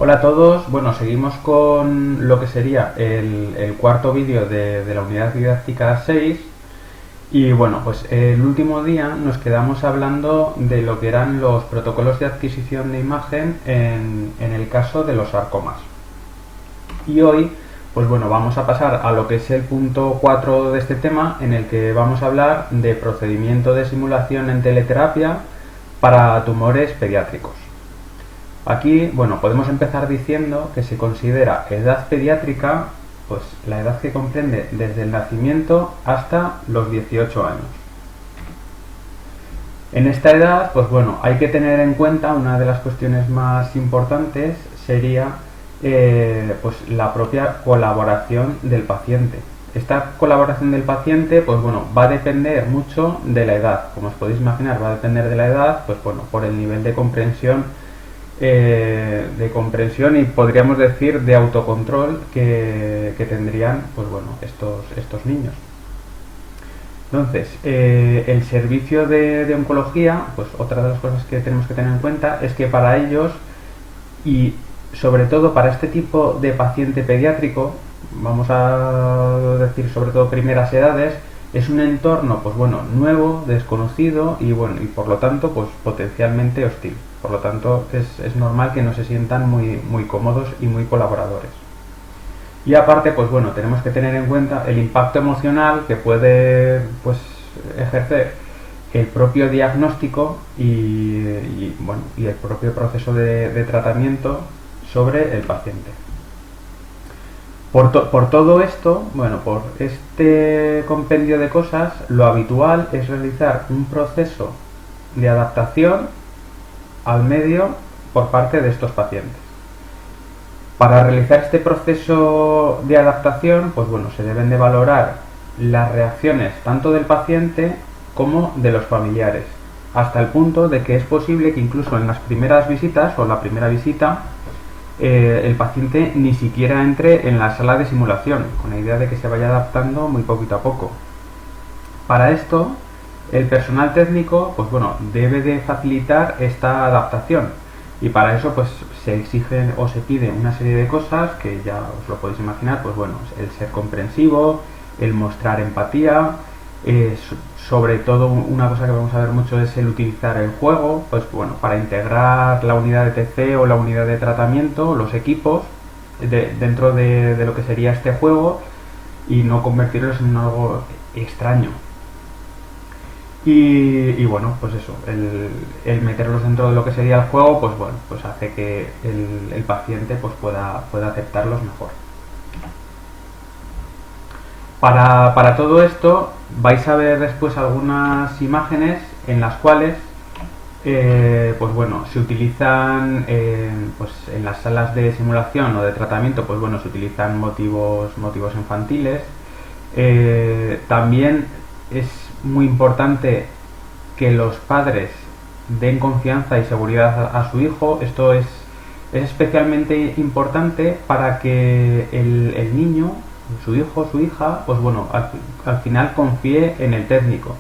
Hola a todos, bueno, seguimos con lo que sería el cuarto vídeo de la unidad didáctica 6 y bueno, pues el último día nos quedamos hablando de lo que eran los protocolos de adquisición de imagen en el caso de los sarcomas. Y hoy, pues bueno, vamos a pasar a lo que es el punto 4 de este tema, en el que vamos a hablar de procedimiento de simulación en teleterapia para tumores pediátricos. Aquí, bueno, podemos empezar diciendo que se considera edad pediátrica, pues la edad que comprende desde el nacimiento hasta los 18 años. En esta edad, pues bueno, hay que tener en cuenta una de las cuestiones más importantes sería pues la propia colaboración del paciente. Esta colaboración del paciente, pues bueno, va a depender mucho de la edad. Como os podéis imaginar, va a depender de la edad, pues bueno, por el nivel de comprensión y podríamos decir de autocontrol que tendrían, pues bueno, estos niños. Entonces, el servicio de oncología, pues otra de las cosas que tenemos que tener en cuenta es que para ellos, y sobre todo para este tipo de paciente pediátrico, vamos a decir sobre todo primeras edades, es un entorno, pues bueno, nuevo, desconocido y bueno, y por lo tanto, pues potencialmente hostil. Por lo tanto, es normal que no se sientan muy cómodos y muy colaboradores. Y aparte, pues bueno, tenemos que tener en cuenta el impacto emocional que puede, pues, ejercer el propio diagnóstico y el propio proceso de tratamiento sobre el paciente. Por todo esto, bueno, por este compendio de cosas, lo habitual es realizar un proceso de adaptación al medio por parte de estos pacientes. Para realizar este proceso de adaptación, pues bueno, se deben de valorar las reacciones tanto del paciente como de los familiares, hasta el punto de que es posible que incluso en las primeras visitas o la primera visita el paciente ni siquiera entre en la sala de simulación, con la idea de que se vaya adaptando muy poquito a poco. Para esto, el personal técnico, pues bueno, debe de facilitar esta adaptación y para eso pues se exige o se pide una serie de cosas que ya os lo podéis imaginar, pues bueno, el ser comprensivo, el mostrar empatía, sobre todo una cosa que vamos a ver mucho es el utilizar el juego, pues bueno, para integrar la unidad de TC o la unidad de tratamiento, los equipos, dentro de lo que sería este juego y no convertirlos en algo extraño. Y bueno, pues eso, el meterlos dentro de lo que sería el juego, pues bueno, pues hace que el paciente pues pueda aceptarlos mejor. Para todo esto vais a ver después algunas imágenes en las cuales pues bueno, se utilizan pues en las salas de simulación o de tratamiento, pues bueno, se utilizan motivos infantiles. También es muy importante que los padres den confianza y seguridad a su hijo. Esto es especialmente importante para que el niño, su hijo, su hija, pues bueno, al final confíe en el técnico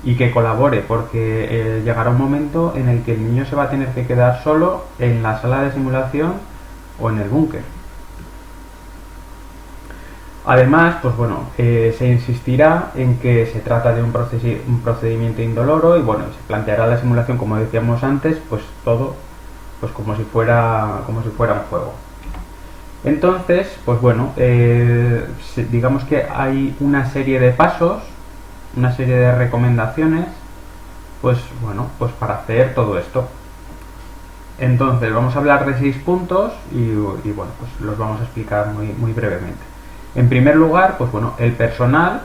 y que colabore, porque llegará un momento en el que el niño se va a tener que quedar solo en la sala de simulación o en el búnker. Además, pues bueno, se insistirá en que se trata de un procedimiento indoloro y bueno, se planteará la simulación, como decíamos antes, pues todo pues como si fuera un juego. Entonces, pues bueno, digamos que hay una serie de pasos, una serie de recomendaciones, pues bueno, pues para hacer todo esto. Entonces, vamos a hablar de 6 puntos y bueno, pues los vamos a explicar muy brevemente. En primer lugar, pues bueno, el personal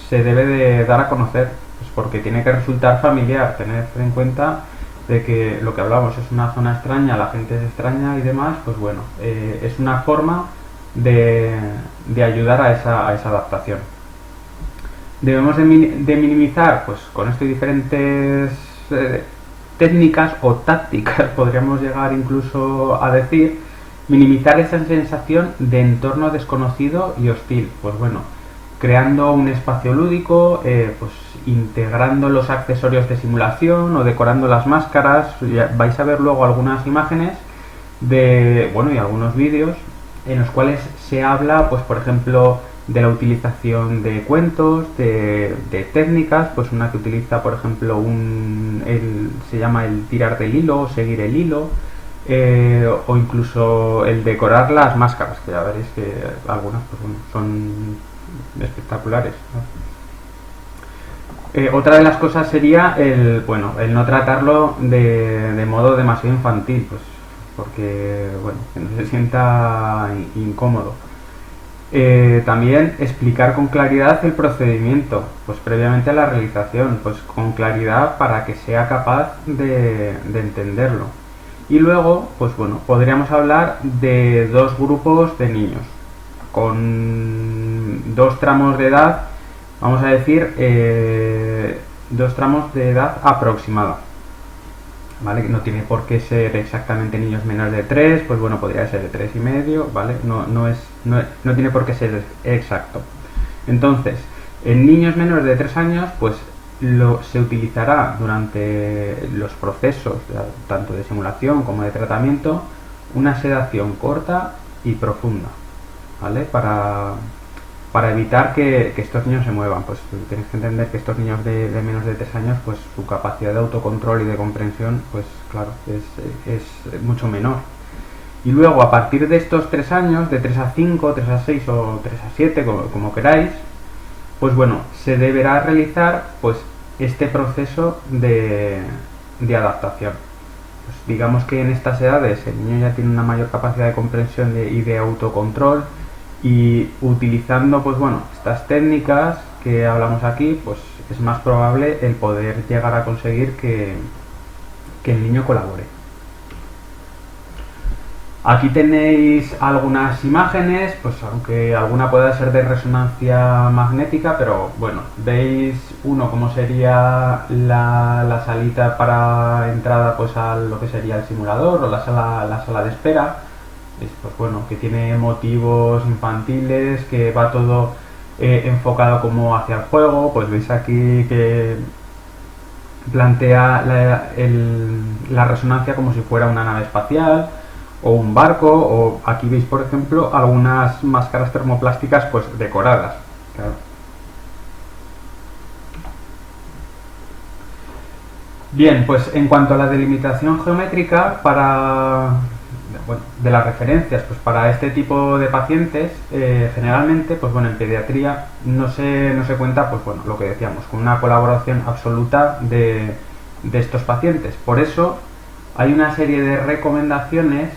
se debe de dar a conocer, pues porque tiene que resultar familiar, tener en cuenta de que lo que hablamos es una zona extraña, la gente es extraña y demás, pues bueno, es una forma de ayudar a esa adaptación. Debemos de minimizar, pues con esto diferentes técnicas o tácticas, podríamos llegar incluso a decir, minimizar esa sensación de entorno desconocido y hostil, pues bueno, creando un espacio lúdico, pues integrando los accesorios de simulación o decorando las máscaras. Ya vais a ver luego algunas imágenes bueno, y algunos vídeos en los cuales se habla, pues por ejemplo, de la utilización de cuentos, de técnicas, pues una que utiliza, por ejemplo, se llama el tirar del hilo o seguir el hilo, o incluso el decorar las máscaras, que ya veréis que algunas pues, bueno, son espectaculares, ¿no? Otra de las cosas sería el no tratarlo de modo demasiado infantil, pues porque bueno, que no se sienta incómodo. También explicar con claridad el procedimiento, pues previamente a la realización, pues con claridad para que sea capaz de entenderlo. Y luego, pues bueno, podríamos hablar de dos grupos de niños, con dos tramos de edad, vamos a decir, dos tramos de edad aproximada. ¿Vale? No tiene por qué ser exactamente niños menores de 3, pues bueno, podría ser de 3 y medio, ¿vale? No tiene por qué ser exacto. Entonces, en niños menores de 3 años, pues se utilizará durante los procesos, tanto de simulación como de tratamiento, una sedación corta y profunda, ¿vale? Para evitar que estos niños se muevan. Pues tenéis que entender que estos niños de menos de 3 años, pues su capacidad de autocontrol y de comprensión, pues claro, es mucho menor. Y luego, a partir de estos 3 años, de 3 a 5, 3 a 6 o 3 a 7, como queráis, pues bueno, se deberá realizar pues este proceso de adaptación. Pues digamos que en estas edades el niño ya tiene una mayor capacidad de comprensión y de autocontrol, y utilizando pues bueno estas técnicas que hablamos aquí, pues es más probable el poder llegar a conseguir que el niño colabore. Aquí tenéis algunas imágenes, pues aunque alguna pueda ser de resonancia magnética, pero bueno, veis cómo sería la salita para entrada pues a lo que sería el simulador o la sala de espera. Pues bueno, que tiene motivos infantiles, que va todo enfocado como hacia el juego. Pues veis aquí que plantea la resonancia como si fuera una nave espacial o un barco, o aquí veis por ejemplo algunas máscaras termoplásticas pues decoradas, claro. Bien, pues en cuanto a la delimitación geométrica de las referencias, pues para este tipo de pacientes, generalmente, pues bueno, en pediatría no se cuenta, pues bueno, lo que decíamos, con una colaboración absoluta de estos pacientes. Por eso hay una serie de recomendaciones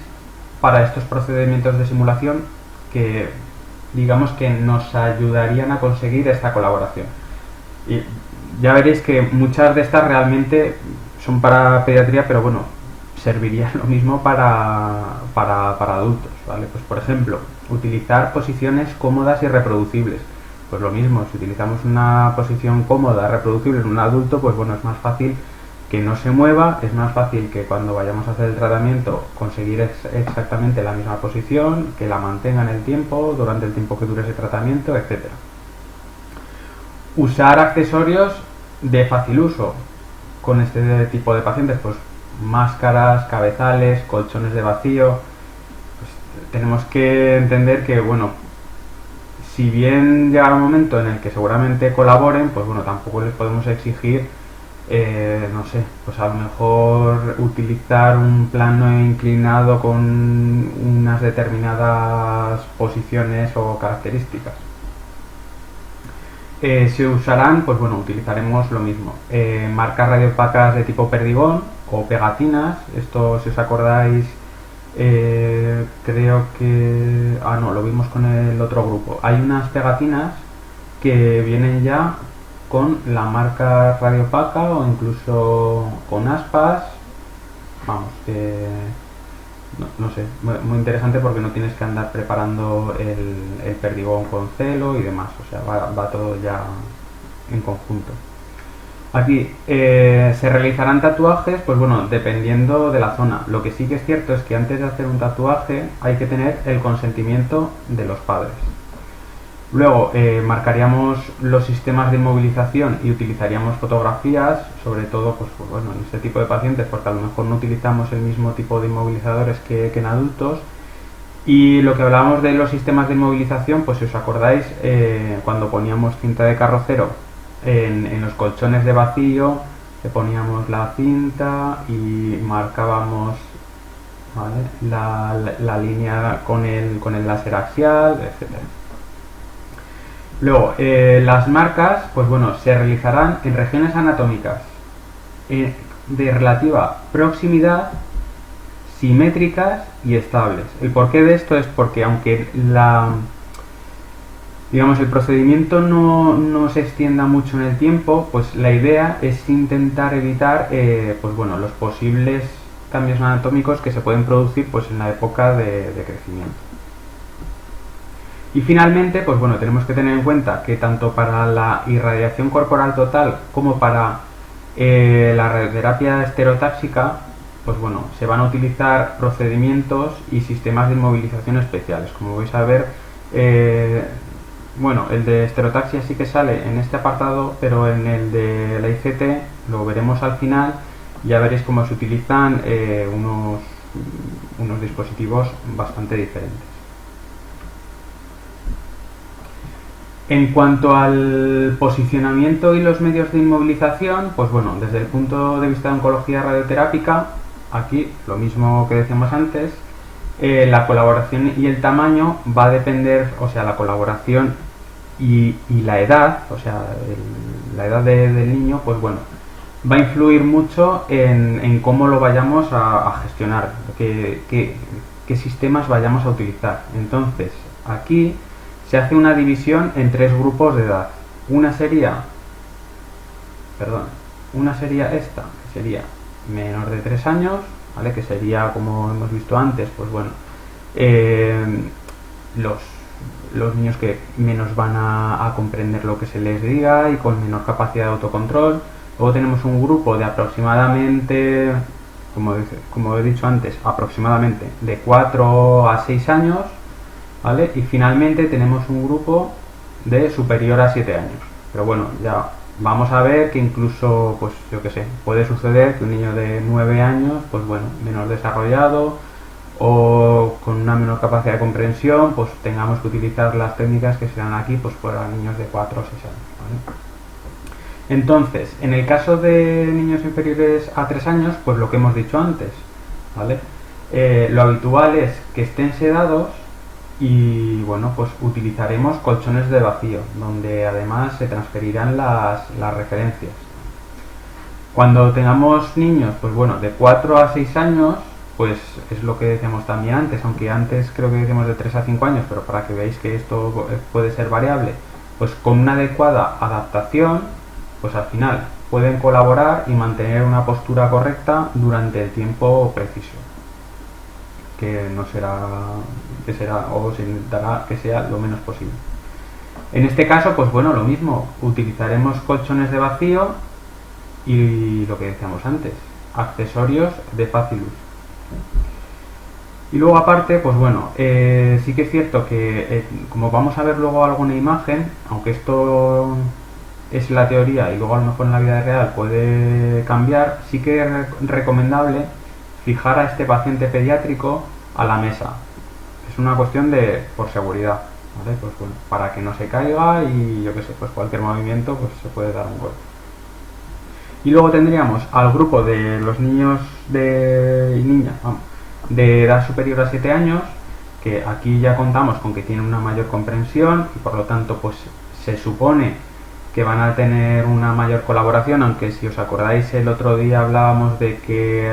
para estos procedimientos de simulación que, digamos, que nos ayudarían a conseguir esta colaboración. Y ya veréis que muchas de estas realmente son para pediatría, pero bueno, serviría lo mismo para adultos, ¿vale? Pues por ejemplo, utilizar posiciones cómodas y reproducibles. Pues lo mismo, si utilizamos una posición cómoda, reproducible en un adulto, pues bueno, es más fácil que no se mueva, es más fácil que cuando vayamos a hacer el tratamiento conseguir exactamente la misma posición, que la mantenga en el tiempo, durante el tiempo que dure ese tratamiento, etc. Usar accesorios de fácil uso con este tipo de pacientes, pues máscaras, cabezales, colchones de vacío. Pues tenemos que entender que, bueno, si bien llegará un momento en el que seguramente colaboren, pues bueno, tampoco les podemos exigir, no sé, pues a lo mejor utilizar un plano inclinado con unas determinadas posiciones o características. Se usarán, pues bueno, utilizaremos lo mismo, marcas radiopacas de tipo perdigón o pegatinas. Esto, si os acordáis, creo que... no, lo vimos con el otro grupo. Hay unas pegatinas que vienen ya con la marca radiopaca o incluso con aspas. Vamos, que no sé, muy interesante porque no tienes que andar preparando el perdigón con celo y demás, o sea, va todo ya en conjunto. Aquí se realizarán tatuajes, pues bueno, dependiendo de la zona. Lo que sí que es cierto es que antes de hacer un tatuaje hay que tener el consentimiento de los padres. Luego marcaríamos los sistemas de inmovilización y utilizaríamos fotografías, sobre todo pues bueno, en este tipo de pacientes, porque a lo mejor no utilizamos el mismo tipo de inmovilizadores que en adultos. Y lo que hablábamos de los sistemas de inmovilización, pues si os acordáis, cuando poníamos cinta de carrocero en los colchones de vacío, le poníamos la cinta y marcábamos, ¿vale?, la línea con el láser axial, etcétera. Luego, las marcas, pues bueno, se realizarán en regiones anatómicas de relativa proximidad, simétricas y estables. El porqué de esto es porque aunque digamos, el procedimiento no se extienda mucho en el tiempo, pues la idea es intentar evitar pues bueno, los posibles cambios anatómicos que se pueden producir pues en la época de crecimiento. Y finalmente, pues bueno, tenemos que tener en cuenta que tanto para la irradiación corporal total como para la radioterapia estereotáxica, pues bueno, se van a utilizar procedimientos y sistemas de inmovilización especiales. Como vais a ver, bueno, el de estereotaxia sí que sale en este apartado, pero en el de la ICT lo veremos al final. Ya veréis cómo se utilizan unos dispositivos bastante diferentes. En cuanto al posicionamiento y los medios de inmovilización, pues bueno, desde el punto de vista de oncología radioterápica, aquí lo mismo que decíamos antes, la colaboración y el tamaño va a depender, o sea, la colaboración y la edad, o sea, la edad del niño, pues bueno, va a influir mucho en cómo lo vayamos a gestionar, qué sistemas vayamos a utilizar. Entonces, aquí se hace una división en tres grupos de edad. Una sería esta, que sería menor de 3 años, ¿vale?, que sería, como hemos visto antes, pues bueno, los niños que menos van a comprender lo que se les diga y con menor capacidad de autocontrol. Luego tenemos un grupo de aproximadamente, como he dicho antes, aproximadamente de 4 a 6 años, ¿vale? Y finalmente tenemos un grupo de superior a 7 años. Pero bueno, ya vamos a ver que incluso, pues yo que sé, puede suceder que un niño de 9 años, pues bueno, menor desarrollado o con una menor capacidad de comprensión, pues tengamos que utilizar las técnicas que se dan aquí pues para niños de 4 o 6 años, ¿vale? Entonces, en el caso de niños inferiores a 3 años, pues lo que hemos dicho antes, ¿vale? Lo habitual es que estén sedados y bueno, pues utilizaremos colchones de vacío, donde además se transferirán las referencias. Cuando tengamos niños, pues bueno, de 4 a 6 años, pues es lo que decíamos también antes, aunque antes creo que decíamos de 3 a 5 años, pero para que veáis que esto puede ser variable, pues con una adecuada adaptación, pues al final pueden colaborar y mantener una postura correcta durante el tiempo preciso, que no será, que será, o se intentará que sea lo menos posible. En este caso, pues bueno, lo mismo, utilizaremos colchones de vacío y lo que decíamos antes, accesorios de fácil uso. Y luego aparte, pues bueno, sí que es cierto que como vamos a ver luego alguna imagen, aunque esto es la teoría y luego a lo mejor en la vida real puede cambiar, sí que es recomendable fijar a este paciente pediátrico a la mesa. Es una cuestión por seguridad, ¿vale? Pues bueno, para que no se caiga y yo que sé, pues cualquier movimiento pues se puede dar un golpe. Y luego tendríamos al grupo de los niños y niñas, vamos, de edad superior a 7 años, que aquí ya contamos con que tienen una mayor comprensión y por lo tanto pues se supone que van a tener una mayor colaboración, aunque si os acordáis el otro día hablábamos de que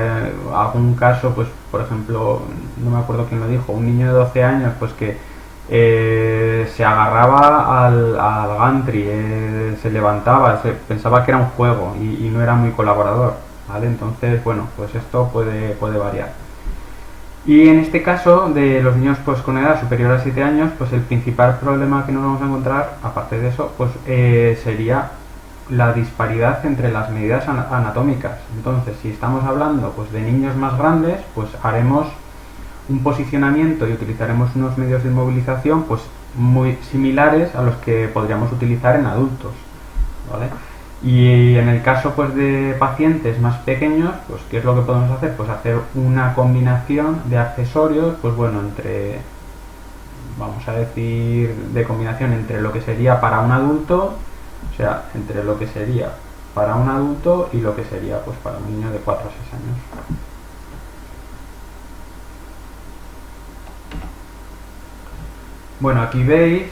algún caso, pues por ejemplo, no me acuerdo quién lo dijo, un niño de 12 años pues que se agarraba al gantry, se levantaba, pensaba que era un juego y no era muy colaborador, ¿vale? Entonces, bueno, pues esto puede variar. Y en este caso de los niños pues con edad superior a 7 años, pues el principal problema que nos vamos a encontrar, aparte de eso, pues sería la disparidad entre las medidas anatómicas. Entonces, si estamos hablando pues de niños más grandes, pues haremos un posicionamiento y utilizaremos unos medios de inmovilización pues muy similares a los que podríamos utilizar en adultos, ¿vale? Y en el caso pues de pacientes más pequeños, pues ¿qué es lo que podemos hacer? Pues hacer una combinación de accesorios, pues bueno, entre, vamos a decir, de combinación entre lo que sería para un adulto, o sea, entre lo que sería para un adulto y lo que sería pues para un niño de 4 a 6 años. Bueno, aquí veis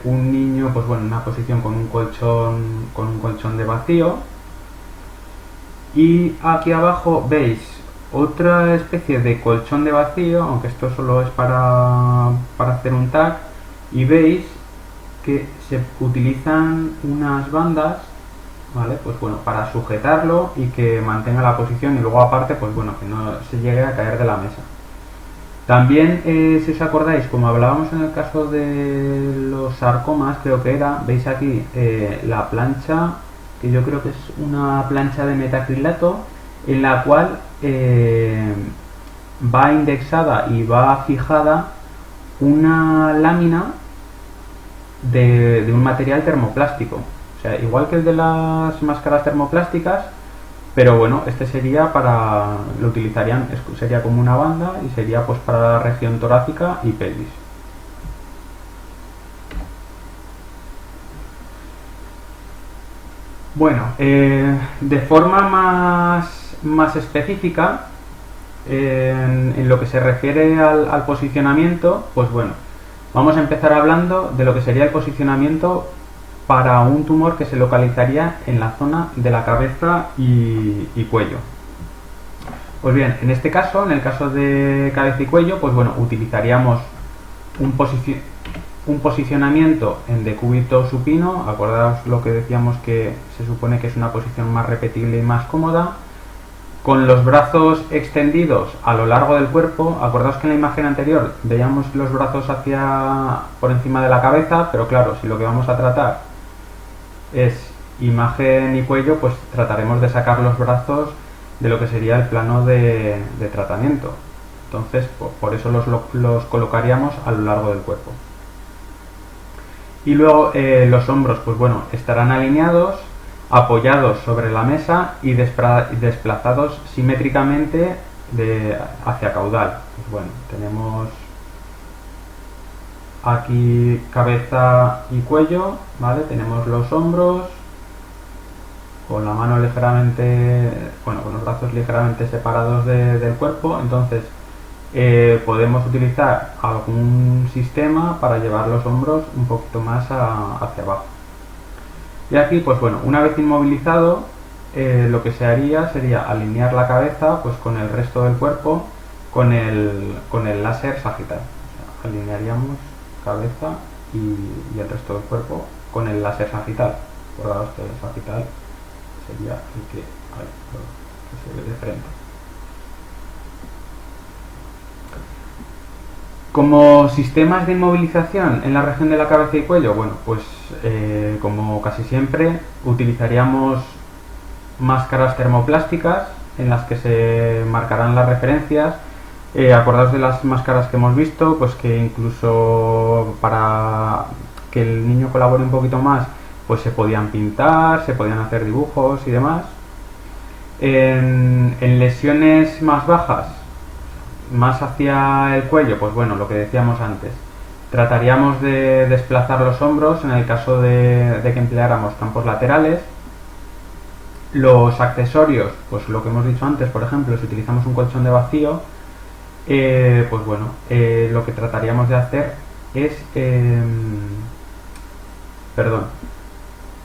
un niño, pues bueno, en una posición con un colchón de vacío, y aquí abajo veis otra especie de colchón de vacío, aunque esto solo es para hacer un tag, y veis que se utilizan unas bandas, ¿vale? Pues bueno, para sujetarlo y que mantenga la posición, y luego aparte, pues bueno, que no se llegue a caer de la mesa. También, si os acordáis, como hablábamos en el caso de los sarcomas, creo que era, veis aquí la plancha, que yo creo que es una plancha de metacrilato, en la cual va indexada y va fijada una lámina de un material termoplástico. O sea, igual que el de las máscaras termoplásticas, pero bueno, este sería lo utilizarían, sería como una banda y sería pues para la región torácica y pelvis. Bueno, de forma más específica, en lo que se refiere al posicionamiento, pues bueno, vamos a empezar hablando de lo que sería el posicionamiento para un tumor que se localizaría en la zona de la cabeza y cuello. Pues bien, en este caso, en el caso de cabeza y cuello, pues bueno, utilizaríamos un posicionamiento en decúbito supino. Acordaos lo que decíamos, que se supone que es una posición más repetible y más cómoda, con los brazos extendidos a lo largo del cuerpo. Acordaos que en la imagen anterior veíamos los brazos por encima de la cabeza, pero claro, si lo que vamos a tratar es imagen y cuello, pues trataremos de sacar los brazos de lo que sería el plano de tratamiento. Entonces, por eso los colocaríamos a lo largo del cuerpo. Y luego los hombros, pues bueno, estarán alineados, apoyados sobre la mesa y desplazados simétricamente hacia caudal. Pues bueno, tenemos aquí cabeza y cuello, ¿vale? Tenemos los hombros con la mano ligeramente, bueno, con los brazos ligeramente separados del cuerpo. Entonces podemos utilizar algún sistema para llevar los hombros un poquito más hacia abajo. Y aquí, pues bueno, una vez inmovilizado, lo que se haría sería alinear la cabeza pues con el resto del cuerpo con el láser sagital. O sea, alinearíamos cabeza y el resto del cuerpo con el láser sagital. Acordaos que el sagital sería el que se ve de frente. Como sistemas de inmovilización en la región de la cabeza y cuello, bueno, pues como casi siempre utilizaríamos máscaras termoplásticas en las que se marcarán las referencias. Acordaos de las máscaras que hemos visto, pues que incluso para que el niño colabore un poquito más, pues se podían pintar, se podían hacer dibujos y demás. En lesiones más bajas, más hacia el cuello, pues bueno, lo que decíamos antes, trataríamos de desplazar los hombros en el caso de que empleáramos campos laterales. Los accesorios, pues lo que hemos dicho antes, por ejemplo, si utilizamos un colchón de vacío, pues bueno, lo que trataríamos de hacer es perdón,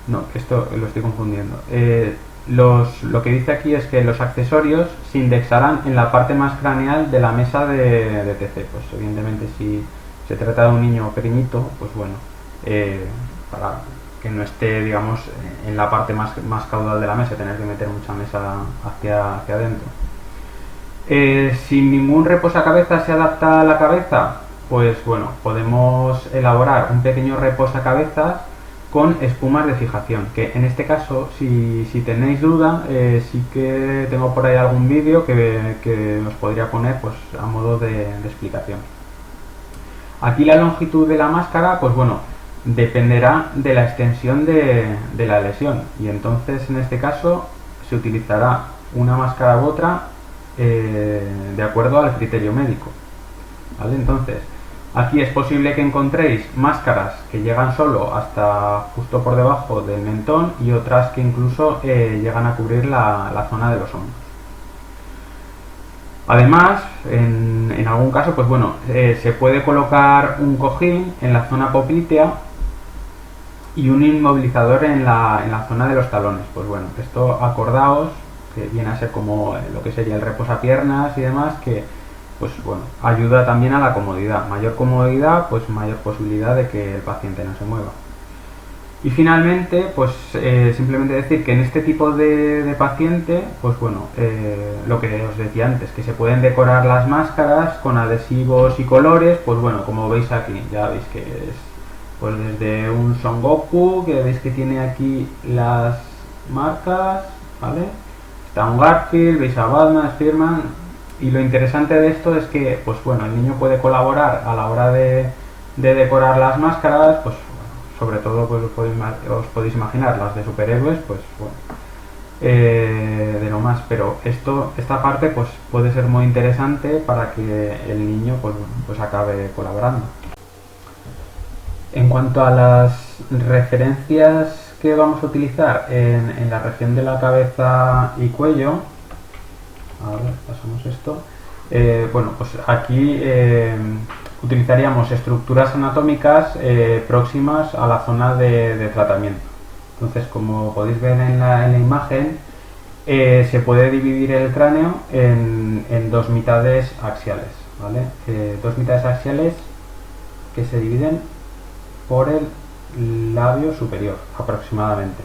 no, esto lo estoy confundiendo. Lo que dice aquí es que los accesorios se indexarán en la parte más craneal de la mesa de TC. Pues evidentemente, si se trata de un niño pequeñito, pues bueno, para que no esté, digamos, en la parte más caudal de la mesa, tener que meter mucha mesa hacia adentro. Si ningún reposacabezas se adapta a la cabeza, pues bueno, podemos elaborar un pequeño reposacabezas con espumas de fijación, que en este caso, si tenéis duda, sí que tengo por ahí algún vídeo que os podría poner pues a modo de explicación. Aquí la longitud de la máscara, pues bueno, dependerá de la extensión de la lesión, y entonces en este caso se utilizará una máscara u otra de acuerdo al criterio médico, ¿vale? Entonces, aquí es posible que encontréis máscaras que llegan solo hasta justo por debajo del mentón y otras que incluso llegan a cubrir la zona de los hombros. Además, en algún caso, pues bueno, se puede colocar un cojín en la zona poplitea y un inmovilizador en la zona de los talones. Pues bueno, esto acordaos que viene a ser como lo que sería el reposapiernas y demás, que pues bueno, ayuda también a la comodidad. Mayor comodidad, pues mayor posibilidad de que el paciente no se mueva. Y finalmente, pues simplemente decir que en este tipo de paciente, pues bueno, lo que os decía antes, que se pueden decorar las máscaras con adhesivos y colores, pues bueno, como veis aquí, ya veis que es pues desde un Son Goku, que veis que tiene aquí las marcas, ¿vale? Está un Garfield, veis a Batman, Spiderman, y lo interesante de esto es que, pues bueno, el niño puede colaborar a la hora de decorar las máscaras, pues sobre todo pues os podéis imaginar las de superhéroes, pues bueno, de lo más, pero esta parte pues puede ser muy interesante para que el niño pues acabe colaborando. En cuanto a las referencias que vamos a utilizar en la región de la cabeza y cuello, a ver, pasamos esto, bueno, pues aquí utilizaríamos estructuras anatómicas próximas a la zona de tratamiento. Entonces, como podéis ver en la imagen, se puede dividir el cráneo en dos mitades axiales, ¿vale? Dos mitades axiales que se dividen por el labio superior, aproximadamente.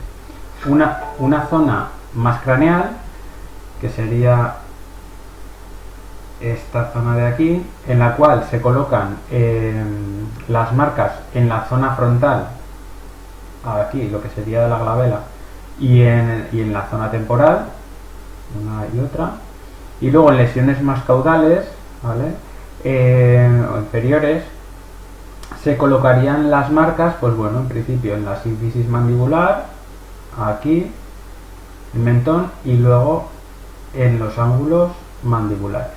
Una zona más craneal, que sería esta zona de aquí, en la cual se colocan las marcas en la zona frontal, aquí lo que sería la glabela, y en la zona temporal, una y otra, y luego en lesiones más caudales, ¿vale? O inferiores, se colocarían las marcas, pues bueno, en principio en la sínfisis mandibular, aquí, el mentón, y luego en los ángulos mandibulares,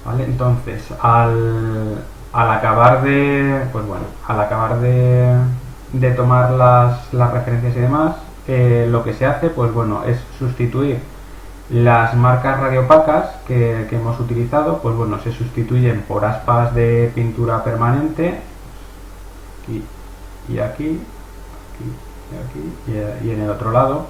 ¿vale? Entonces, al acabar de, pues bueno, al acabar de tomar las referencias y demás, lo que se hace, pues bueno, es sustituir las marcas radiopacas que hemos utilizado, pues bueno, se sustituyen por aspas de pintura permanente, aquí y aquí, y en el otro lado,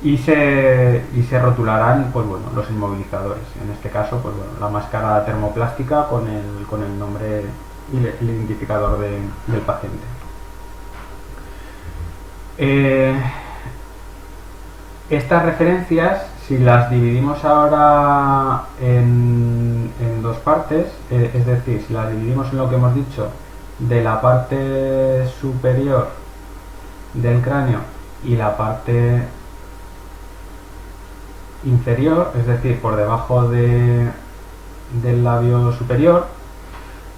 y se rotularán, pues bueno, los inmovilizadores. En este caso, pues bueno, la máscara termoplástica con el nombre y el identificador del paciente. Estas referencias, si las dividimos ahora en dos partes, es decir, si las dividimos en lo que hemos dicho de la parte superior del cráneo y la parte inferior, es decir, por debajo del labio superior,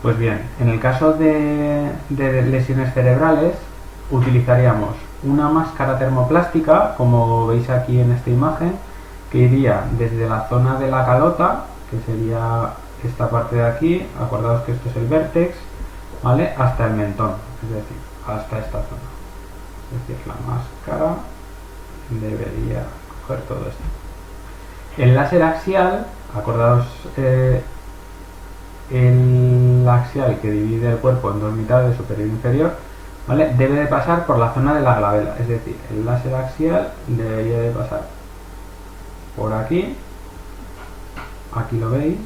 pues bien, en el caso de lesiones cerebrales utilizaríamos una máscara termoplástica, como veis aquí en esta imagen, que iría desde la zona de la calota, que sería esta parte de aquí, acordaos que esto es el vértex, ¿vale?, hasta el mentón, es decir, hasta esta zona. Es decir, la máscara debería coger todo esto. El láser axial, acordaos, el axial que divide el cuerpo en dos mitades, superior e inferior, ¿vale?, debe de pasar por la zona de la glabela, es decir, el láser axial debería de pasar por aquí, aquí lo veis,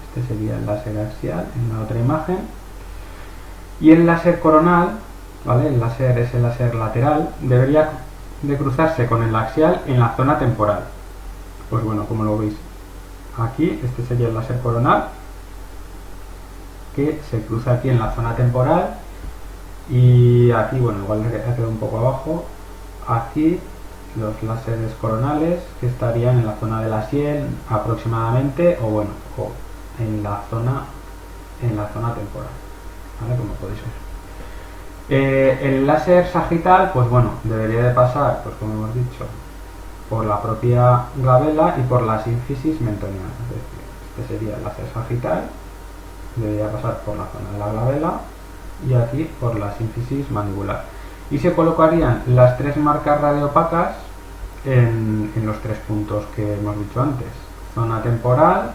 este sería el láser axial en la otra imagen, y el láser coronal, ¿vale?, el láser es el láser lateral, debería de cruzarse con el axial en la zona temporal. Pues bueno, como lo veis aquí, este sería el láser coronal, que se cruza aquí en la zona temporal, Y aquí, bueno, igual ha quedado un poco abajo. Aquí los láseres coronales que estarían en la zona de la sien aproximadamente, o bueno, o en la zona temporal, ¿vale? Como podéis ver. El láser sagital, pues bueno, debería de pasar, pues como hemos dicho, por la propia glabela y por la sínfisis mentoniana. Es decir, este sería el láser sagital, debería pasar por la zona de la glabela y aquí por la sínfisis mandibular. Y se colocarían las tres marcas radiopacas en los tres puntos que hemos dicho antes. Zona temporal,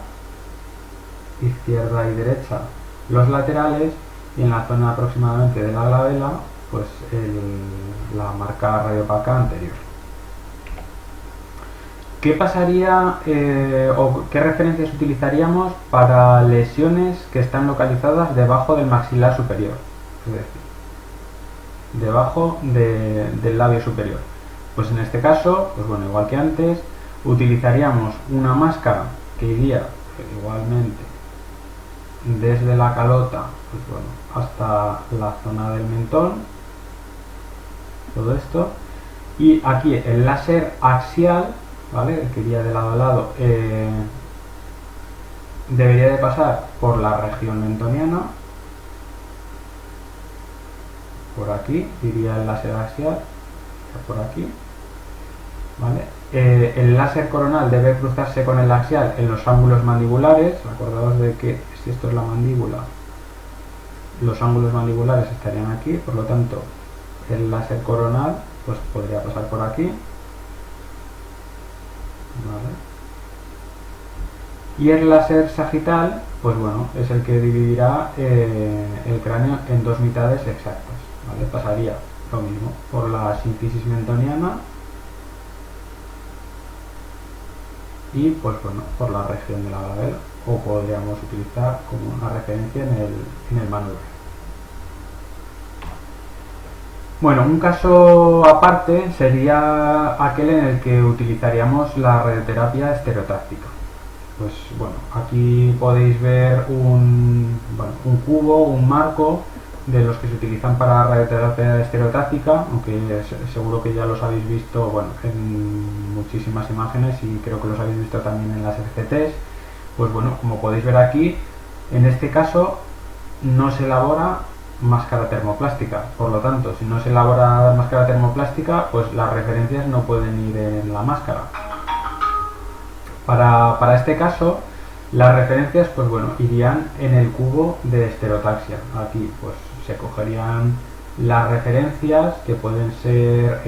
izquierda y derecha los laterales, y en la zona aproximadamente de la glabela, pues la marca radiopaca anterior. ¿Qué pasaría o qué referencias utilizaríamos para lesiones que están localizadas debajo del maxilar superior? Es decir, debajo del labio superior. Pues en este caso, pues bueno, igual que antes, utilizaríamos una máscara que iría igualmente desde la calota, pues bueno, hasta la zona del mentón, todo esto, y aquí el láser axial, ¿vale? El que iría de lado a lado, debería de pasar por la región mentoniana, por aquí iría el láser axial, por aquí, ¿vale? El láser coronal debe cruzarse con el axial en los ángulos mandibulares. Acordaos de que si esto es la mandíbula, los ángulos mandibulares estarían aquí, por lo tanto el láser coronal pues podría pasar por aquí, ¿vale? Y el láser sagital, pues bueno, es el que dividirá el cráneo en dos mitades exactas, ¿vale? Pasaría lo mismo por la sínfisis mentoniana y pues bueno, por la región de la glabela, o podríamos utilizar como una referencia en el manual. Bueno, un caso aparte sería aquel en el que utilizaríamos la radioterapia estereotáctica. Pues bueno, aquí podéis ver un cubo, un marco de los que se utilizan para radioterapia estereotáctica, aunque seguro que ya los habéis visto, bueno, en muchísimas imágenes, y creo que los habéis visto también en las RCTs. Pues bueno, como podéis ver aquí, en este caso no se elabora máscara termoplástica, por lo tanto, si no se elabora máscara termoplástica, pues las referencias no pueden ir en la máscara. Para este caso, las referencias, pues bueno, irían en el cubo de estereotaxia. Aquí pues se cogerían las referencias, que pueden ser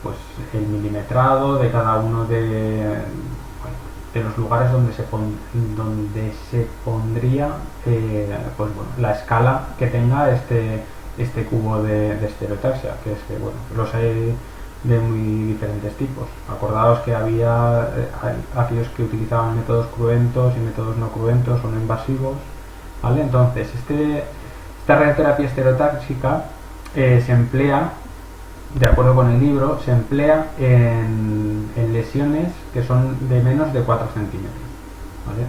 pues el milimetrado de cada uno de los lugares donde se pondría pues bueno, la escala que tenga este cubo de estereotaxia, que es que bueno, los hay de muy diferentes tipos. Acordaos que había aquellos que utilizaban métodos cruentos y métodos no cruentos o no invasivos, ¿vale? Entonces esta radioterapia estereotáxica se emplea, de acuerdo con el libro, se emplea en lesiones que son de menos de 4 centímetros, ¿vale?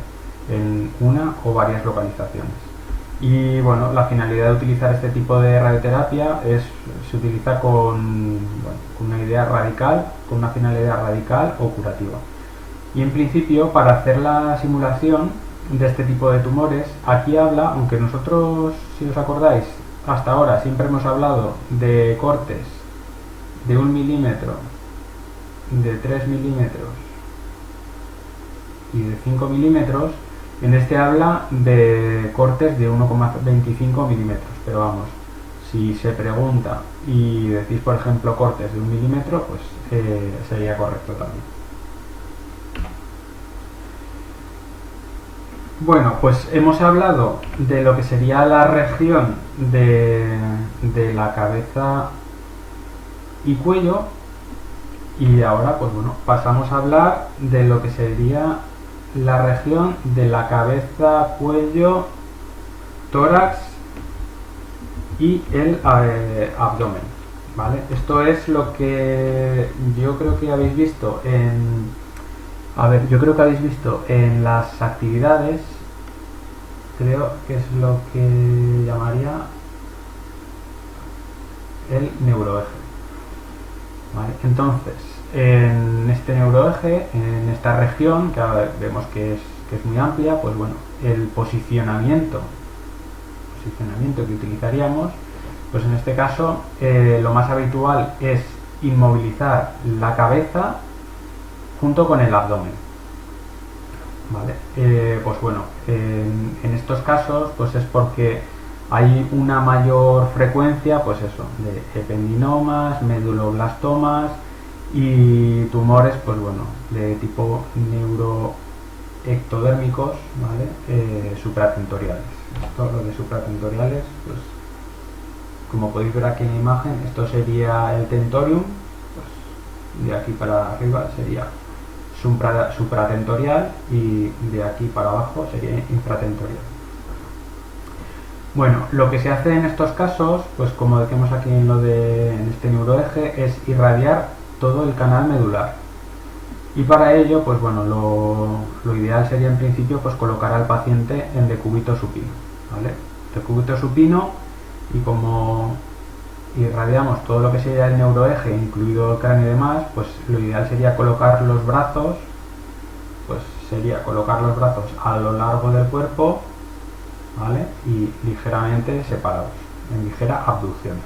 En una o varias localizaciones. Y bueno, la finalidad de utilizar este tipo de radioterapia se utiliza con una idea radical, con una finalidad radical o curativa. Y en principio, para hacer la simulación de este tipo de tumores, aquí habla, aunque nosotros, si os acordáis, hasta ahora siempre hemos hablado de cortes de 1 milímetro, de 3 milímetros y de 5 milímetros, en este habla de cortes de 1,25 milímetros, pero vamos, si se pregunta y decís por ejemplo cortes de 1 milímetro, pues sería correcto también. Bueno, pues hemos hablado de lo que sería la región de la cabeza y cuello, y ahora pues bueno, pasamos a hablar de lo que sería la región de la cabeza, cuello, tórax y el abdomen, ¿vale? Esto es lo que yo creo que habéis visto en las actividades. Creo que es lo que llamaría el neuroeje. ¿Vale? Entonces, en este neuroeje, en esta región, que ahora vemos que es muy amplia, pues bueno, el posicionamiento que utilizaríamos, pues en este caso lo más habitual es inmovilizar la cabeza junto con el abdomen. ¿Vale? Pues bueno, en estos casos pues es porque hay una mayor frecuencia, pues eso, de ependinomas, meduloblastomas y tumores, pues bueno, de tipo neuroectodérmicos, ¿vale? Supratentoriales. Esto, lo de supratentoriales, pues como podéis ver aquí en la imagen, esto sería el tentorium, pues de aquí para arriba sería supratentorial y de aquí para abajo sería infratentorial. Bueno, lo que se hace en estos casos, pues como decimos aquí en este neuroeje, es irradiar todo el canal medular. Y para ello, pues bueno, lo ideal sería en principio pues colocar al paciente en decúbito supino, ¿vale? Decúbito supino, y como irradiamos todo lo que sería el neuroeje, incluido el cráneo y demás, pues lo ideal sería colocar los brazos, a lo largo del cuerpo, ¿vale? Y ligeramente separados, en ligera abducción.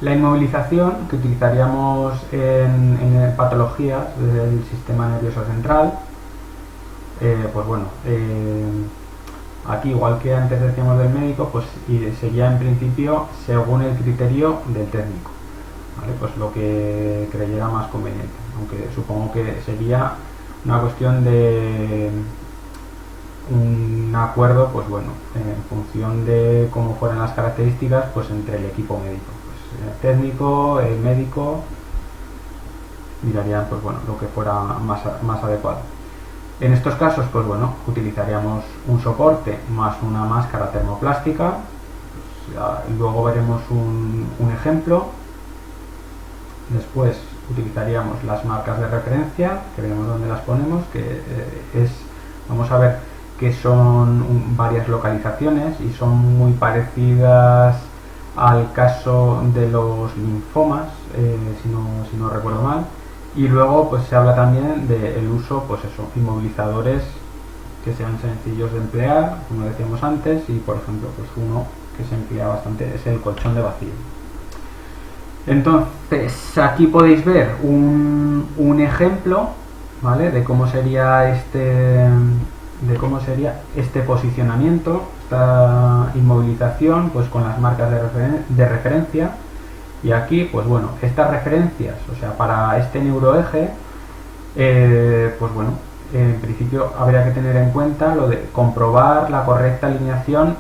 La inmovilización que utilizaríamos en patologías del sistema nervioso central, pues bueno, aquí, igual que antes decíamos del médico, pues sería en principio según el criterio del técnico, ¿vale? Pues lo que creyera más conveniente, aunque supongo que sería una cuestión de un acuerdo, pues bueno, en función de cómo fueran las características, pues entre el equipo médico, pues el técnico, el médico, mirarían pues bueno lo que fuera más adecuado. En estos casos, pues bueno, utilizaríamos un soporte más una máscara termoplástica. Pues luego veremos un ejemplo. Después utilizaríamos las marcas de referencia, que veremos dónde las ponemos, que vamos a ver que son varias localizaciones y son muy parecidas al caso de los linfomas, si no recuerdo mal. Y luego pues se habla también del uso, pues eso, inmovilizadores que sean sencillos de emplear, como decíamos antes, y por ejemplo pues uno que se emplea bastante es el colchón de vacío. Entonces aquí podéis ver un ejemplo, ¿vale? de cómo sería este posicionamiento, esta inmovilización, pues con las marcas de referencia. Y aquí, pues bueno, estas referencias, o sea, para este neuroeje, pues bueno, en principio habría que tener en cuenta lo de comprobar la correcta alineación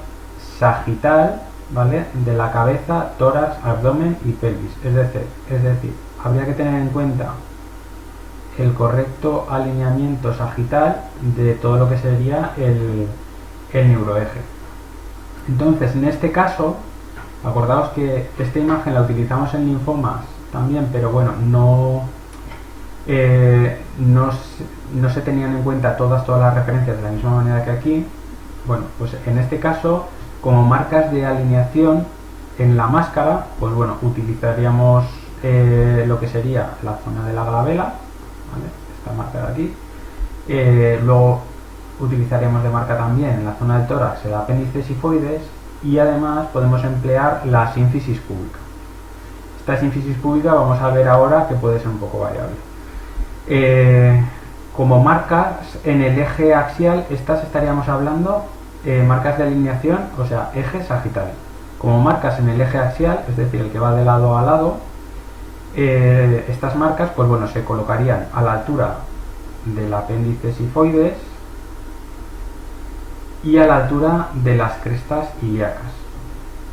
sagital, ¿vale? De la cabeza, tórax, abdomen y pelvis. Es decir, habría que tener en cuenta el correcto alineamiento sagital de todo lo que sería el neuroeje. Entonces, en este caso, acordaos que esta imagen la utilizamos en linfomas también, pero bueno, no se tenían en cuenta todas las referencias de la misma manera que aquí. Bueno, pues en este caso, como marcas de alineación en la máscara, pues bueno, utilizaríamos lo que sería la zona de la glabela, ¿vale? Esta marca de aquí. Luego utilizaríamos de marca también en la zona del tórax el apéndice sifoides, y además podemos emplear la sínfisis púbica. Esta sínfisis púbica vamos a ver ahora que puede ser un poco variable. Como marcas en el eje axial, estas estaríamos hablando marcas de alineación, o sea, eje sagital. Como marcas en el eje axial, es decir, el que va de lado a lado, estas marcas, pues bueno, se colocarían a la altura del apéndice sifoides y a la altura de las crestas ilíacas,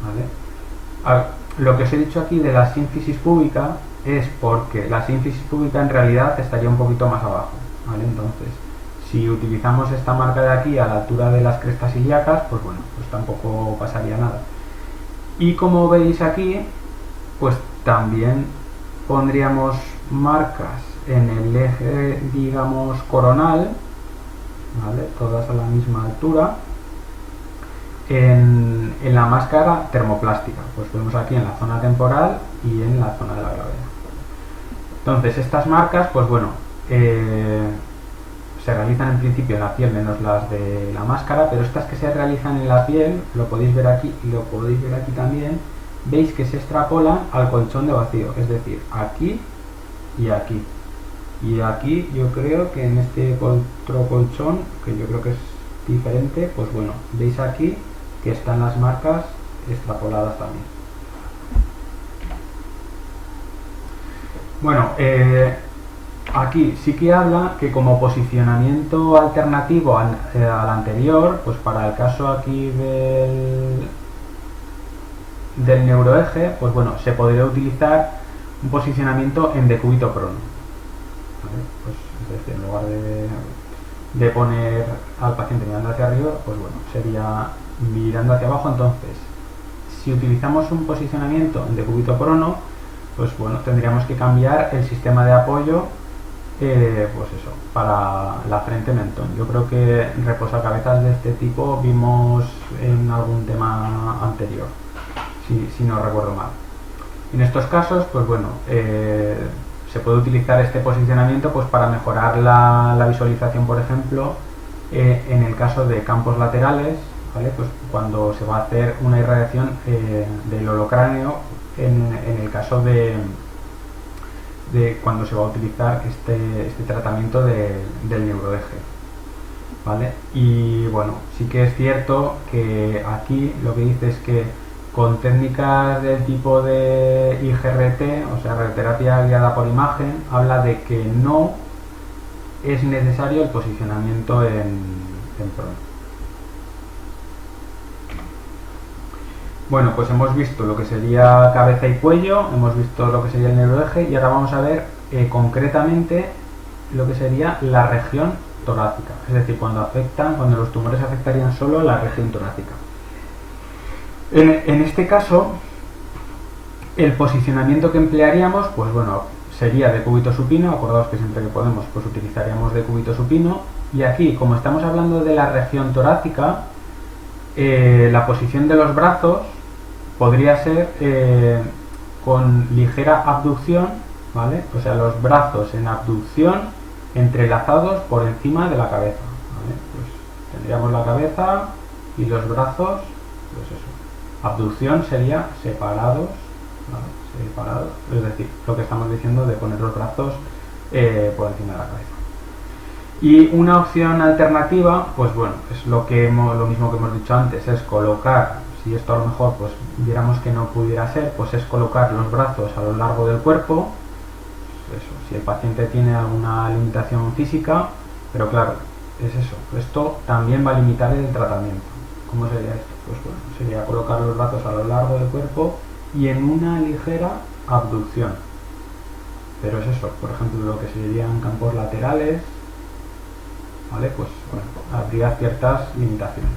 ¿vale? Lo que os he dicho aquí de la sínfisis púbica es porque la sínfisis púbica en realidad estaría un poquito más abajo, ¿vale? Entonces, si utilizamos esta marca de aquí a la altura de las crestas ilíacas, pues bueno, pues tampoco pasaría nada. Y como veis aquí, pues también pondríamos marcas en el eje, digamos, coronal, ¿vale? Todas a la misma altura, en en la máscara termoplástica. Pues vemos aquí en la zona temporal y en la zona de la gravedad. Entonces estas marcas, pues bueno, se realizan en principio en la piel menos las de la máscara, pero estas que se realizan en la piel, lo podéis ver aquí y lo podéis ver aquí también, veis que se extrapolan al colchón de vacío, es decir, aquí y aquí. Y aquí yo creo que en este otro colchón, que yo creo que es diferente, pues bueno, veis aquí que están las marcas extrapoladas también. Bueno, aquí sí que habla que como posicionamiento alternativo al anterior, pues para el caso aquí del neuroeje, pues bueno, se podría utilizar un posicionamiento en decúbito prono. ¿Vale? Pues es decir, en lugar de poner al paciente mirando hacia arriba, pues bueno, sería mirando hacia abajo. Entonces, si utilizamos un posicionamiento en decúbito prono, pues bueno, tendríamos que cambiar el sistema de apoyo, pues eso, para la frente-mentón. Yo creo que reposacabezas de este tipo vimos en algún tema anterior, si no recuerdo mal. En estos casos, pues bueno, se puede utilizar este posicionamiento pues para mejorar la visualización, por ejemplo, en el caso de campos laterales, ¿vale? Pues cuando se va a hacer una irradiación del holocráneo, en el caso de cuando se va a utilizar este tratamiento del neuroeje, ¿vale? Y bueno, sí que es cierto que aquí lo que dice es que con técnicas del tipo de IGRT, o sea, radioterapia guiada por imagen, habla de que no es necesario el posicionamiento en prono. Bueno, pues hemos visto lo que sería cabeza y cuello, hemos visto lo que sería el neuroeje y ahora vamos a ver concretamente lo que sería la región torácica, es decir, cuando los tumores afectarían solo la región torácica. En este caso, el posicionamiento que emplearíamos, pues bueno, sería decúbito supino. Acordaos que siempre que podemos, pues utilizaríamos decúbito supino. Y aquí, como estamos hablando de la región torácica, la posición de los brazos podría ser con ligera abducción, ¿vale? O sea, los brazos en abducción entrelazados por encima de la cabeza, ¿vale? Pues tendríamos la cabeza y los brazos, pues eso. Abducción sería separados, ¿vale? Separados, es decir, lo que estamos diciendo de poner los brazos por encima de la cabeza. Y una opción alternativa, pues bueno, es lo mismo que hemos dicho antes, es colocar, si esto a lo mejor pues viéramos que no pudiera ser, pues es colocar los brazos a lo largo del cuerpo. Eso, si el paciente tiene alguna limitación física, pero claro, es eso, esto también va a limitar el tratamiento. ¿Cómo sería esto? Pues bueno, sería colocar los brazos a lo largo del cuerpo y en una ligera abducción. Pero es eso, por ejemplo, lo que serían campos laterales, ¿vale? Pues bueno, habría ciertas limitaciones.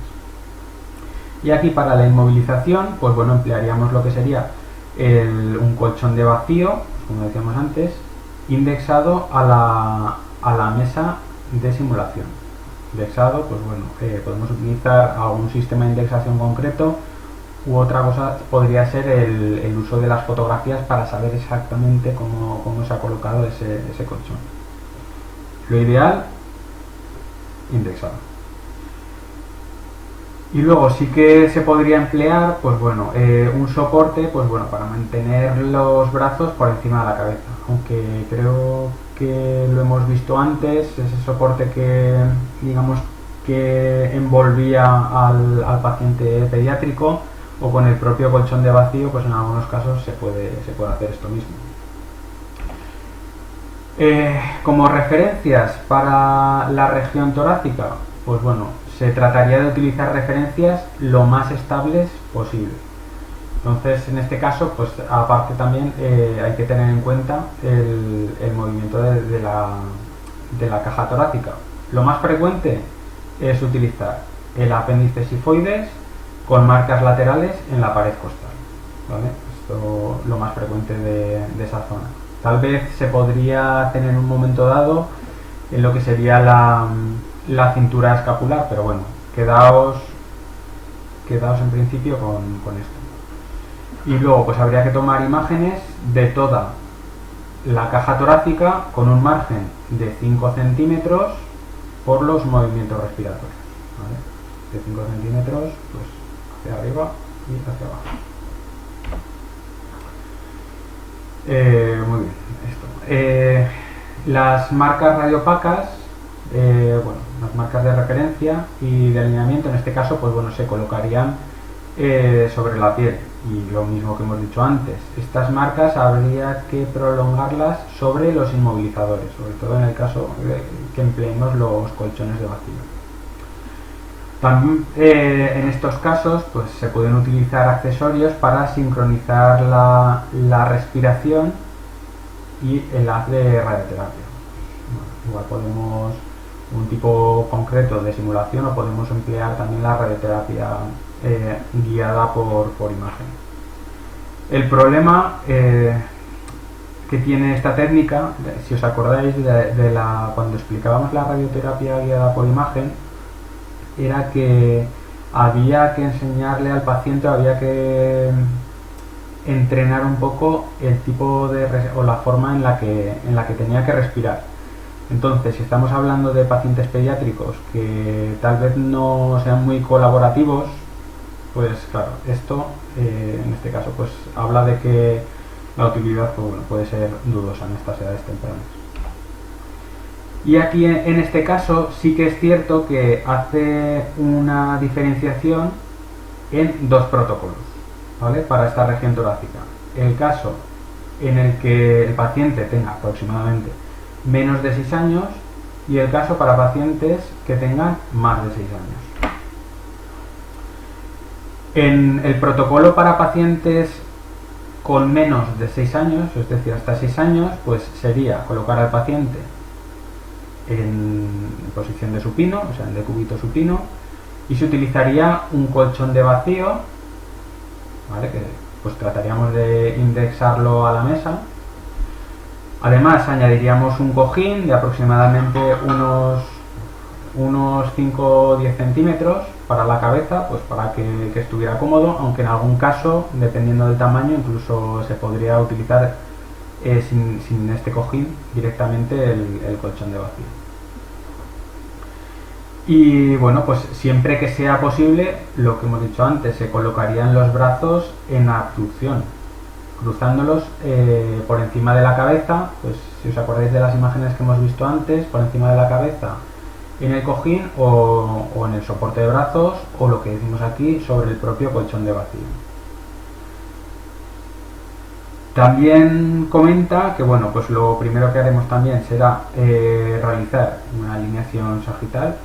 Y aquí para la inmovilización, pues bueno, emplearíamos lo que sería un colchón de vacío, como decíamos antes, indexado a la mesa de simulación. Indexado, pues bueno, podemos utilizar algún sistema de indexación concreto, u otra cosa podría ser el uso de las fotografías para saber exactamente cómo se ha colocado ese colchón. Lo ideal, indexado. Y luego sí que se podría emplear, pues bueno, un soporte, pues bueno, para mantener los brazos por encima de la cabeza. Aunque creo que lo hemos visto antes, ese soporte que, digamos, que envolvía al paciente pediátrico, o con el propio colchón de vacío, pues en algunos casos se puede hacer esto mismo. Como referencias para la región torácica, pues bueno, se trataría de utilizar referencias lo más estables posible. Entonces, en este caso, pues aparte también hay que tener en cuenta el movimiento de la caja torácica. Lo más frecuente es utilizar el apéndice sifoides con marcas laterales en la pared costal, ¿vale? Esto es lo más frecuente de esa zona. Tal vez se podría tener en un momento dado en lo que sería la cintura escapular, pero bueno, quedaos quedaos en principio con esto. Y luego pues habría que tomar imágenes de toda la caja torácica con un margen de 5 centímetros por los movimientos respiratorios, ¿vale? De 5 centímetros pues hacia arriba y hacia abajo. Muy bien, esto. Las marcas radiopacas, bueno, las marcas de referencia y de alineamiento en este caso pues bueno, se colocarían sobre la piel, y lo mismo que hemos dicho antes, estas marcas habría que prolongarlas sobre los inmovilizadores, sobre todo en el caso de que empleemos los colchones de vacío. También en estos casos pues se pueden utilizar accesorios para sincronizar la respiración y el haz de radioterapia. Bueno, igual podemos un tipo concreto de simulación o podemos emplear también la radioterapia guiada por imagen. El problema que tiene esta técnica, si os acordáis cuando explicábamos la radioterapia guiada por imagen, era que había que enseñarle al paciente, había que entrenar un poco el tipo o la forma en la que tenía que respirar. Entonces, si estamos hablando de pacientes pediátricos que tal vez no sean muy colaborativos, pues claro, esto en este caso pues habla de que la utilidad pues, bueno, puede ser dudosa en estas edades tempranas. Y aquí en este caso sí que es cierto que hace una diferenciación en dos protocolos, ¿vale? Para esta región torácica. El caso en el que el paciente tenga aproximadamente menos de 6 años y el caso para pacientes que tengan más de 6 años. En el protocolo para pacientes con menos de 6 años, es decir, hasta 6 años, pues sería colocar al paciente en posición de supino, o sea, en decúbito supino, y se utilizaría un colchón de vacío, ¿vale? Que pues trataríamos de indexarlo a la mesa. Además añadiríamos un cojín de aproximadamente unos 5 o 10 centímetros para la cabeza, pues para que estuviera cómodo, aunque en algún caso, dependiendo del tamaño, incluso se podría utilizar sin este cojín directamente el colchón de vacío. Y bueno, pues siempre que sea posible, lo que hemos dicho antes, se colocarían los brazos en abducción, cruzándolos por encima de la cabeza, pues si os acordáis de las imágenes que hemos visto antes, por encima de la cabeza en el cojín o en el soporte de brazos, o lo que decimos aquí, sobre el propio colchón de vacío. También comenta que bueno, pues lo primero que haremos también será realizar una alineación sagital,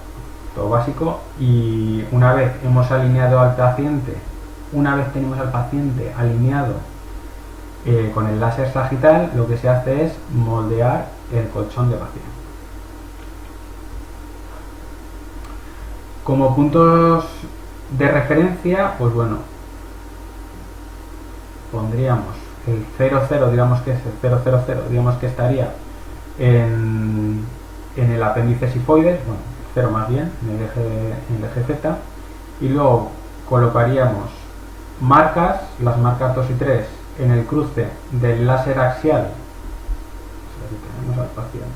todo básico, y una vez hemos alineado al paciente, una vez tenemos al paciente alineado con el láser sagital, lo que se hace es moldear el colchón de vacío. Como puntos de referencia, pues bueno, pondríamos el 0,0, digamos que es el 0,00, digamos que estaría en el apéndice sifoides, bueno, 0 más bien, en el eje Z, y luego colocaríamos marcas, las marcas 2 y 3, en el cruce del láser axial. Aquí tenemos al paciente.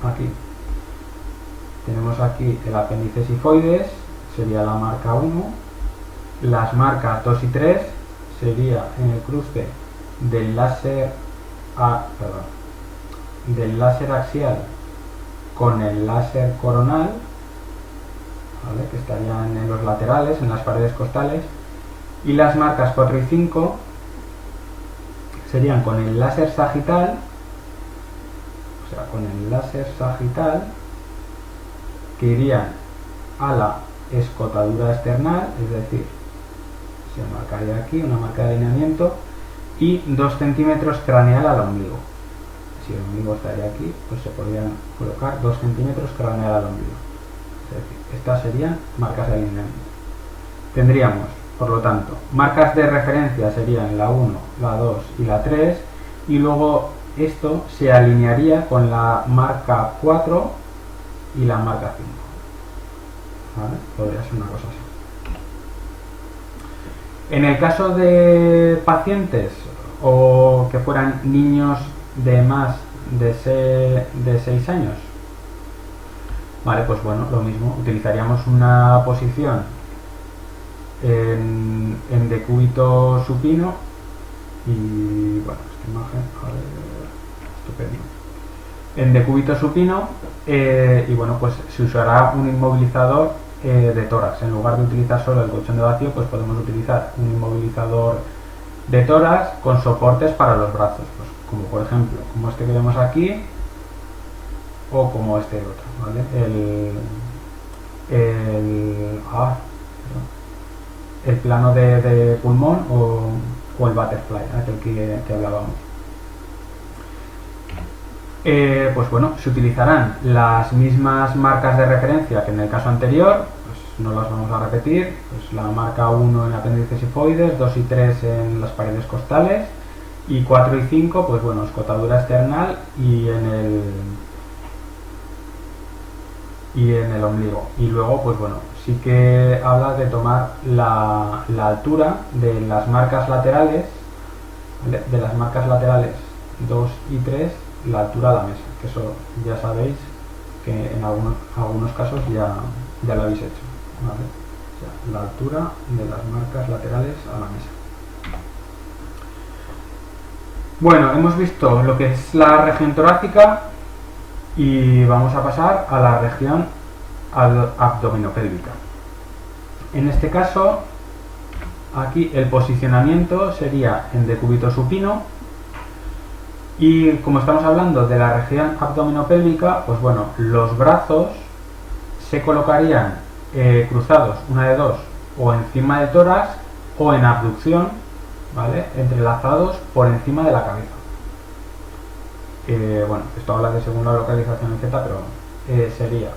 Aquí. Tenemos aquí el apéndice sifoides, sería la marca 1. Las marcas 2 y 3 sería en el cruce del láser axial con el láser coronal, ¿vale? Que estarían en los laterales, en las paredes costales. Y las marcas 4 y 5 serían con el láser sagital, o sea, con el láser sagital, que irían a la escotadura external, es decir, se marcaría aquí una marca de alineamiento, y 2 centímetros craneal al ombligo. Si el ombligo estaría aquí, pues se podrían colocar 2 centímetros craneal al ombligo. Es decir, estas serían marcas de alineamiento. Tendríamos, por lo tanto, marcas de referencia serían la 1, la 2 y la 3, y luego esto se alinearía con la marca 4 y la marca 5. ¿vale? Podría ser una cosa así. En el caso de pacientes o que fueran niños de más de 6 años, vale, pues bueno, lo mismo, utilizaríamos una posición en decúbito supino y bueno, esta imagen, a ver, estupendo, en decúbito supino, y bueno, pues se usará un inmovilizador de tórax. En lugar de utilizar solo el colchón de vacío, pues podemos utilizar un inmovilizador de tórax con soportes para los brazos, pues como por ejemplo como este que vemos aquí o como este otro, ¿vale? El plano de pulmón o el butterfly, aquel que hablábamos. Pues bueno, se utilizarán las mismas marcas de referencia que en el caso anterior, pues no las vamos a repetir, pues la marca 1 en apéndices sifoides, 2 y 3 en las paredes costales y 4 y 5, pues bueno, escotadura external y en el ombligo. Y luego, pues bueno, sí que habla de tomar la altura de las marcas laterales, ¿vale? De las marcas laterales 2 y 3, la altura a la mesa, que eso ya sabéis que en algunos casos ya lo habéis hecho, ¿vale? O sea, la altura de las marcas laterales a la mesa. Bueno, hemos visto lo que es la región torácica y vamos a pasar a la región abdominopélvica. En este caso, aquí el posicionamiento sería en decúbito supino. Y como estamos hablando de la región abdominopélvica, pues bueno, los brazos se colocarían cruzados, una de dos, o encima de tórax o en abducción, ¿vale? Entrelazados por encima de la cabeza. Bueno, esto habla de según la localización, etc., pero sería,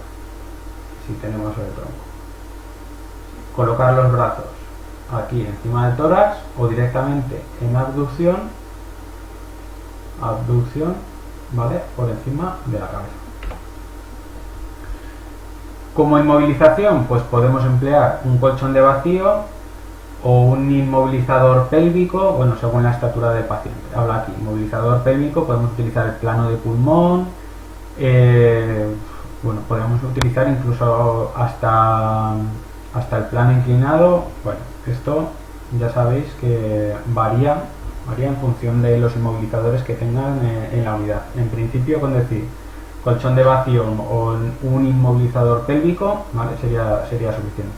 si tenemos el tronco, colocar los brazos aquí encima del tórax o directamente en abducción, ¿vale? Por encima de la cabeza. Como inmovilización, pues podemos emplear un colchón de vacío o un inmovilizador pélvico, bueno, según la estatura del paciente. Habla aquí, inmovilizador pélvico, podemos utilizar el plano de pulmón, bueno, podemos utilizar incluso hasta el plano inclinado. Bueno, esto ya sabéis que varía en función de los inmovilizadores que tengan en la unidad. En principio, con decir colchón de vacío o un inmovilizador pélvico, ¿vale? sería suficiente.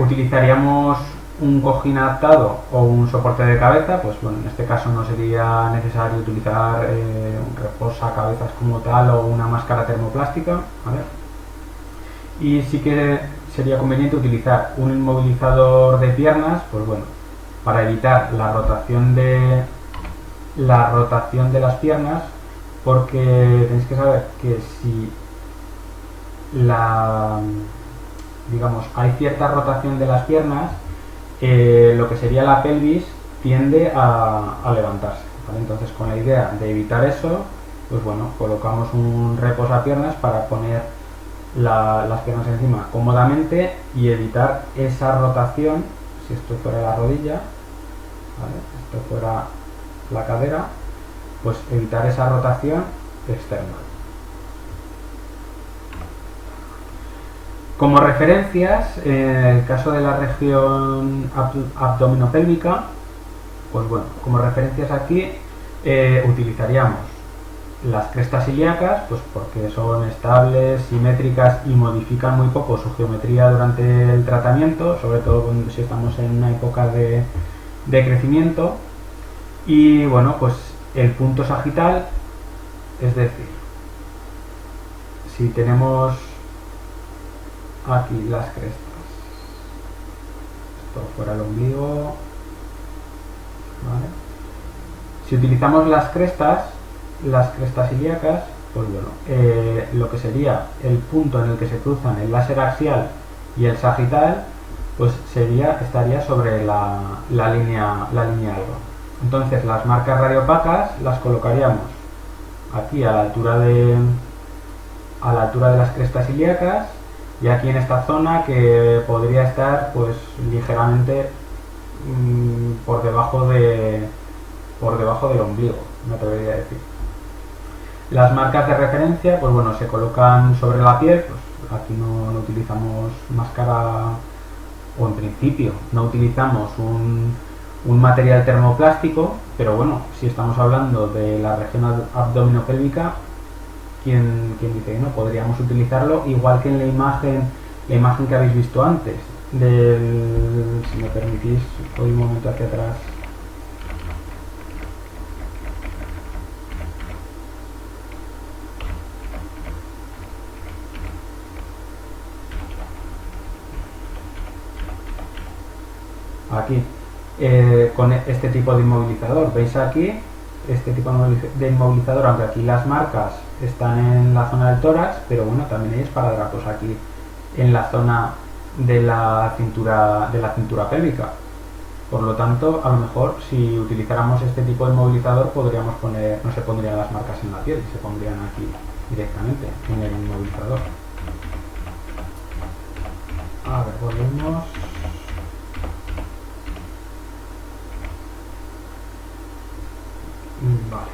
Utilizaríamos un cojín adaptado o un soporte de cabeza, pues bueno, en este caso no sería necesario utilizar un reposacabezas como tal o una máscara termoplástica, ¿vale? Y sí que sería conveniente utilizar un inmovilizador de piernas, pues bueno, para evitar la rotación de las piernas, porque tenéis que saber que si digamos, hay cierta rotación de las piernas, lo que sería la pelvis tiende a levantarse, ¿vale? Entonces, con la idea de evitar eso, pues bueno, colocamos un reposapiernas para poner las piernas encima cómodamente y evitar esa rotación. Si esto fuera la rodilla, ¿vale? Esto fuera la cadera, pues evitar esa rotación externa. Como referencias, en el caso de la región abdominopélvica, pues bueno, como referencias aquí utilizaríamos las crestas ilíacas, pues porque son estables, simétricas y modifican muy poco su geometría durante el tratamiento, sobre todo si estamos en una época de crecimiento. Y bueno, pues el punto sagital, es decir, si tenemos aquí las crestas, esto fuera el ombligo, ¿vale? Si utilizamos las crestas ilíacas, pues bueno, lo que sería el punto en el que se cruzan el láser axial y el sagital, pues estaría sobre la línea alba. Entonces las marcas radiopacas las colocaríamos aquí a la altura de las crestas ilíacas Y aquí en esta zona que podría estar pues ligeramente por debajo del ombligo, me atrevería a decir. Las marcas de referencia, pues bueno, se colocan sobre la piel, pues aquí no utilizamos máscara, o en principio no utilizamos un material termoplástico, pero bueno, si estamos hablando de la región abdominopélvica, ¿quién dice que no? Podríamos utilizarlo igual que en la imagen que habéis visto antes, si me permitís, voy un momento hacia atrás. Aquí, con este tipo de inmovilizador, veis aquí este tipo de inmovilizador, aunque aquí las marcas están en la zona del tórax, pero bueno, también hay esparadrapos aquí en la zona de la cintura pélvica. Por lo tanto, a lo mejor si utilizáramos este tipo de inmovilizador podríamos poner, no se pondrían las marcas en la piel, se pondrían aquí directamente en el inmovilizador. A ver, volvemos. Vale.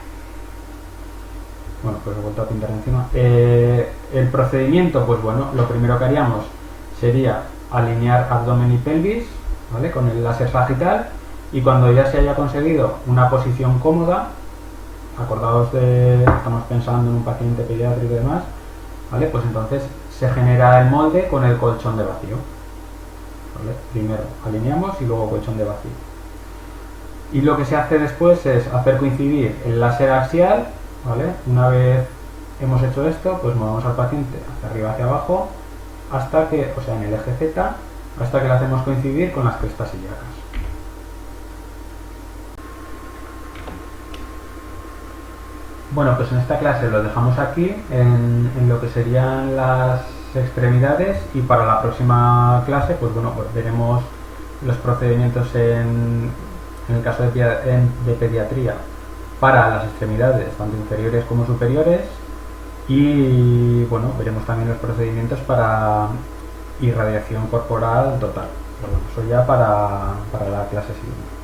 Bueno, pues he vuelto a pintar encima. El procedimiento, pues bueno, lo primero que haríamos sería alinear abdomen y pelvis, ¿vale? Con el láser sagital, y cuando ya se haya conseguido una posición cómoda, acordaos de, estamos pensando en un paciente pediátrico y demás, ¿vale? Pues entonces se genera el molde con el colchón de vacío, ¿vale? Primero alineamos y luego colchón de vacío. Y lo que se hace después es hacer coincidir el láser axial, ¿vale? Una vez hemos hecho esto, pues movemos al paciente hacia arriba, hacia abajo, hasta que, o sea, en el eje Z, hasta que lo hacemos coincidir con las crestas ilíacas. Bueno, pues en esta clase lo dejamos aquí, en lo que serían las extremidades, y para la próxima clase, pues bueno, pues veremos los procedimientos en el caso de pediatría para las extremidades, tanto inferiores como superiores, y bueno, veremos también los procedimientos para irradiación corporal total. Pero bueno, eso ya para la clase siguiente.